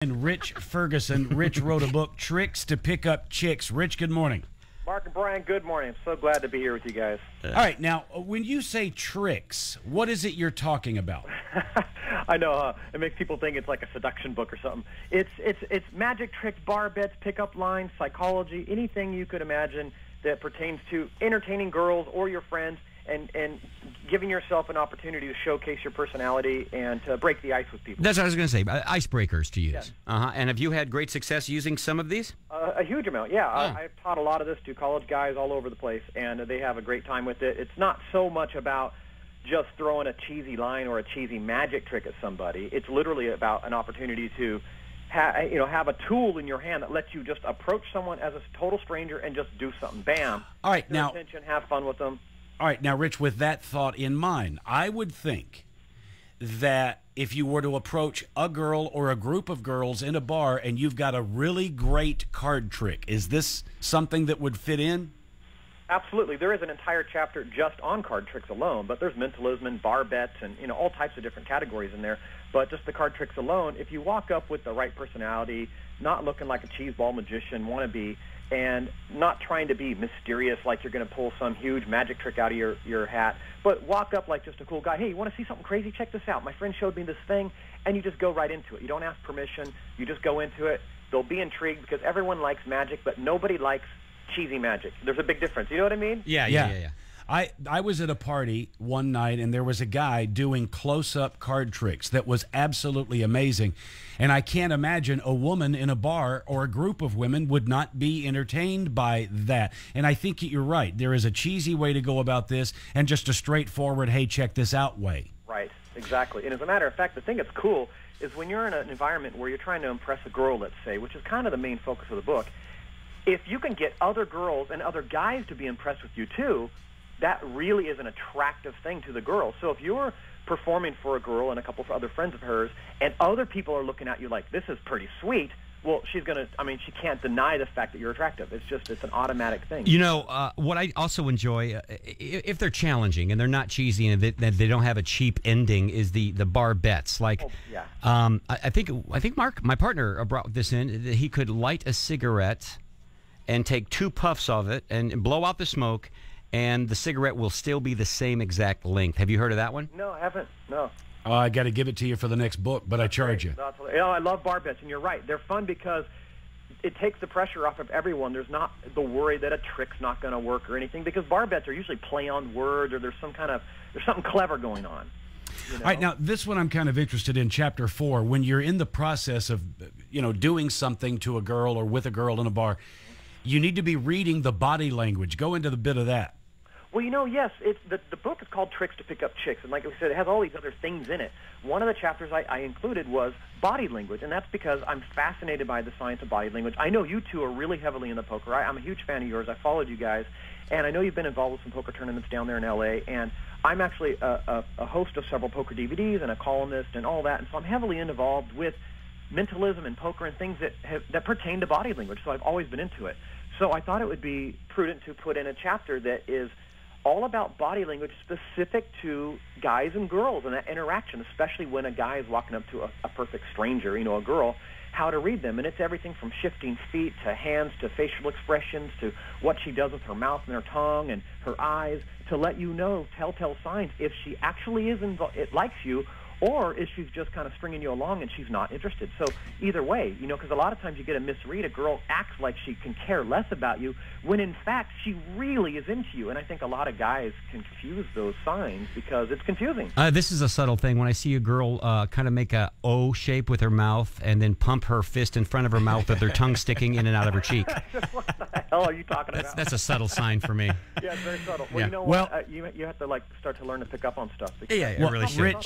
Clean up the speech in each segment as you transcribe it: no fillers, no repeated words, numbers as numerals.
And Rich Ferguson. Rich wrote a book, Tricks to Pick Up Chicks. Rich, good morning. Mark and Brian, good morning. I'm so glad to be here with you guys. All right, now, when you say tricks, what is it you're talking about? I know, it makes people think it's like a seduction book or something. It's magic tricks, bar bets, pickup lines, psychology, anything you could imagine that pertains to entertaining girls or your friends and giving yourself an opportunity to showcase your personality and to break the ice with people. That's what I was going to say, icebreakers to use. Yes. And have you had great success using some of these? A huge amount, yeah. I've taught a lot of this to college guys all over the place, and they have a great time with it. It's not so much about just throwing a cheesy line or a cheesy magic trick at somebody. It's literally about an opportunity to have a tool in your hand that lets you just approach someone as a total stranger and just do something. Bam. All right, Their now, attention, have fun with them. all right, now, Rich, with that thought in mind, I would think that if you were to approach a girl or a group of girls in a bar and you've got a really great card trick, is this something that would fit in? Absolutely. There is an entire chapter just on card tricks alone, but there's mentalism and bar bets and all types of different categories in there. But just the card tricks alone, if you walk up with the right personality, not looking like a cheeseball magician wannabe, and not trying to be mysterious like you're going to pull some huge magic trick out of your hat, but walk up like just a cool guy. Hey, you want to see something crazy? Check this out. My friend showed me this thing, and you just go right into it. You don't ask permission. You just go into it. They'll be intrigued because everyone likes magic, but nobody likes cheesy magic. There's a big difference. You know what I mean? Yeah. I was at a party one night, and there was a guy doing close-up card tricks that was absolutely amazing. And I can't imagine a woman in a bar or a group of women would not be entertained by that. And I think you're right. There is a cheesy way to go about this and just a straightforward, hey, check this out way. Right, exactly. And as a matter of fact, the thing that's cool is when you're in an environment where you're trying to impress a girl, let's say, which is kind of the main focus of the book, if you can get other girls and other guys to be impressed with you too, that really is an attractive thing to the girl. So if you're performing for a girl and a couple of other friends of hers, and other people are looking at you like, this is pretty sweet, well, she can't deny the fact that you're attractive. It's an automatic thing. You know, what I also enjoy, if they're challenging and they're not cheesy and they don't have a cheap ending, is the bar bets. Like, I think Mark, my partner, brought this in, that he could light a cigarette and take 2 puffs of it and blow out the smoke, and the cigarette will still be the same exact length. Have you heard of that one? No, I haven't. No. I got to give it to you for the next book, but I charge you. I love bar bets, and you're right. They're fun because it takes the pressure off of everyone. There's not the worry that a trick's not going to work or anything, because bar bets are usually play on words, or there's something clever going on. You know? All right, now this one I'm kind of interested in, Chapter 4. When you're in the process of, doing something to a girl or with a girl in a bar, you need to be reading the body language. Go into the bit of that. Well, yes, the book is called Tricks to Pick Up Chicks, and like I said, it has all these other things in it. One of the chapters I included was body language, and that's because I'm fascinated by the science of body language. I know you two are really heavily into poker. I'm a huge fan of yours. I followed you guys, and I know you've been involved with some poker tournaments down there in L.A., and I'm actually a host of several poker DVDs and a columnist and all that, and so I'm heavily involved with mentalism and poker and things that pertain to body language, so I've always been into it. So I thought it would be prudent to put in a chapter that is all about body language specific to guys and girls and that interaction, especially when a guy is walking up to a perfect stranger, a girl, how to read them. And it's everything from shifting feet to hands to facial expressions to what she does with her mouth and her tongue and her eyes to let you know telltale signs if she actually it likes you, or if she's just kind of stringing you along and she's not interested. So either way, because a lot of times you get a misread. A girl acts like she can care less about you when in fact she really is into you. And I think a lot of guys confuse those signs because it's confusing. This is a subtle thing. When I see a girl kind of make a O shape with her mouth and then pump her fist in front of her mouth with her tongue sticking in and out of her cheek. What the hell are you talking about? That's a subtle sign for me. Yeah, it's very subtle. Well, Yeah. you know what? You have to start to learn to pick up on stuff. Yeah, Well, really should.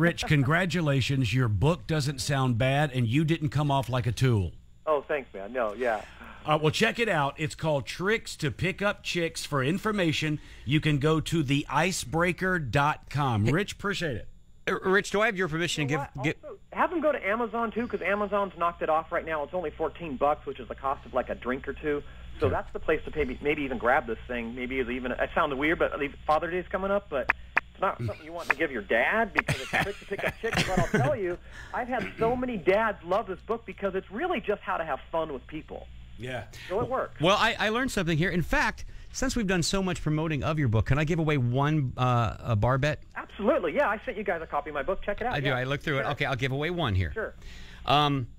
Rich, congratulations. Your book doesn't sound bad, and you didn't come off like a tool. Oh, thanks, man. No, yeah. Well, check it out. It's called Tricks to Pick Up Chicks. For information, you can go to theicebreaker.com. Rich, appreciate it. Rich, do I have your permission to give... Also, have them go to Amazon, too, because Amazon's knocked it off right now. It's only $14, which is the cost of like a drink or two. So that's the place to maybe even grab this thing. Maybe it sounded weird, but Father's Day is coming up, but It's not something you want to give your dad because it's tricks to pick up chicks. But I'll tell you, I've had so many dads love this book because it's really just how to have fun with people. Yeah. So it works. Well, I learned something here. In fact, since we've done so much promoting of your book, can I give away one a bar bet? Absolutely. Yeah, I sent you guys a copy of my book. Check it out. I do. Yeah. I looked through it. Okay, I'll give away one here. Sure.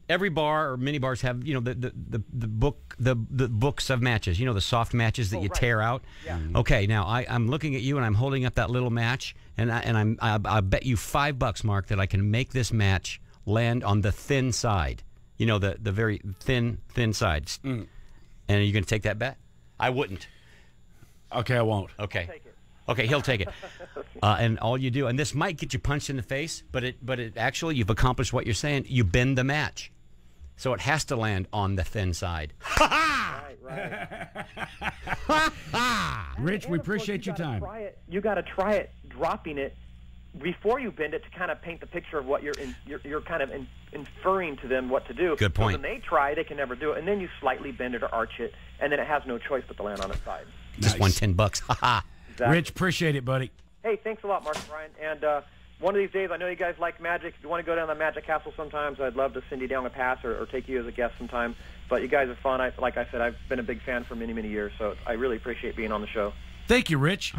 Every bar or mini bars have, you know, the books of matches. You know, the soft matches that you right. tear out. Yeah. Okay, now I'm looking at you and I'm holding up that little match, and I bet you $5, Mark, that I can make this match land on the thin side. You know, the very thin sides. And are you going to take that bet? I wouldn't. Okay, I won't. Okay. I'll take it. Okay, he'll take it. And all you do, and this might get you punched in the face, but it actually, you've accomplished what you're saying. You bend the match. So it has to land on the thin side. Right. Rich, we And of course, appreciate your time. You got to try it dropping it before you bend it to kind of paint the picture of what you're kind of inferring to them what to do. Good point. So when they try, they can never do it. And then you slightly bend it or arch it, and then it has no choice but to land on its side. Just won $10. Ha ha. Exactly. Rich, appreciate it, buddy. Hey, thanks a lot, Mark and Brian. And one of these days, I know you guys like magic. If you want to go down to the Magic Castle sometimes, I'd love to send you down a pass or take you as a guest sometime. But you guys are fun. Like I said, I've been a big fan for many, many years, so I really appreciate being on the show. Thank you, Rich.